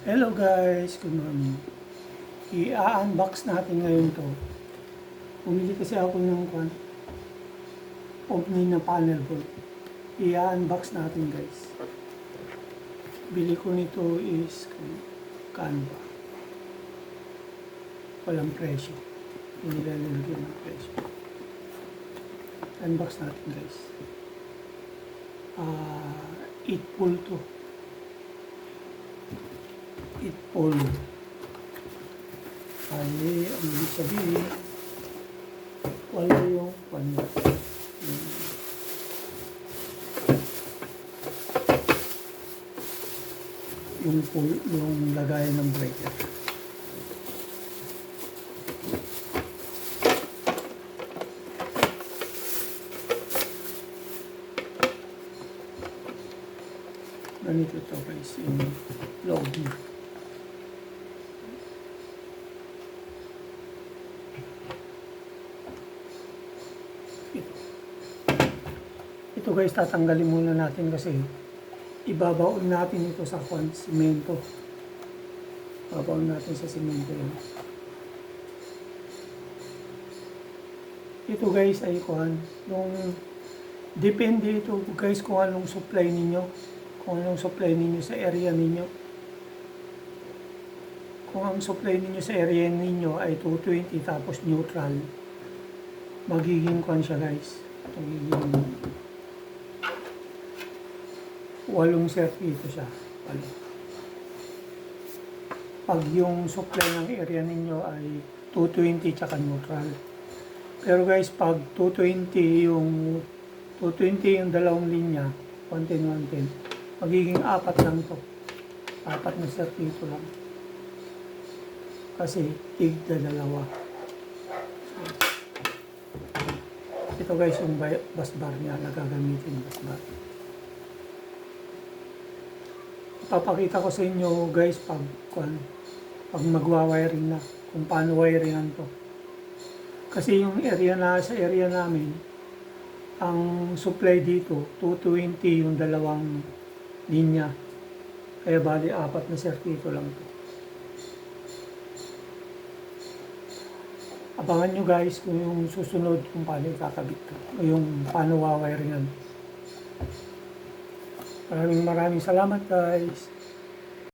Hello guys, good morning. I-unbox natin ngayon to. Pumili kasi ako ng Omni na panel board. I-unbox natin guys. Bili ko nito is Canva. Walang presyo. Hindi nilalagyan ng presyo. Unbox natin guys. It pull to. It pull. Ay, ang ibig sabihin, wala yung pull, yung lagayan ng breaker. Ganito to guys, yung loob niya. Ito guys, tatanggalin muna natin kasi ibabaon natin ito sa simento. Babaon natin sa simento yan. Ito guys ay yung depende ito guys kung anong supply ninyo. Kung anong supply ninyo sa area ninyo. Kung ang supply ninyo sa area ninyo ay 220 tapos neutral, magiging siya guys. Magiging 8 circuito siya. Pag yung supply ng area ninyo ay 220 tsaka neutral. Pero guys, pag 220 yung dalawang linya, 110, 110, magiging 4 lang to. 4 na circuito lang. Kasi tig-dalawa. Ito guys, yung bus bar niya, nagagamitin bus bar. Papakita ko sa inyo guys pag magwa-wiring na, kung paano wiringan to. Kasi yung sa area namin, ang supply dito 220 yung dalawang linya. Kaya bali 4 na circuito lang to. Abangan nyo guys kung yung susunod kung paano kakabit to, o yung paano wawiringan. Maraming salamat guys.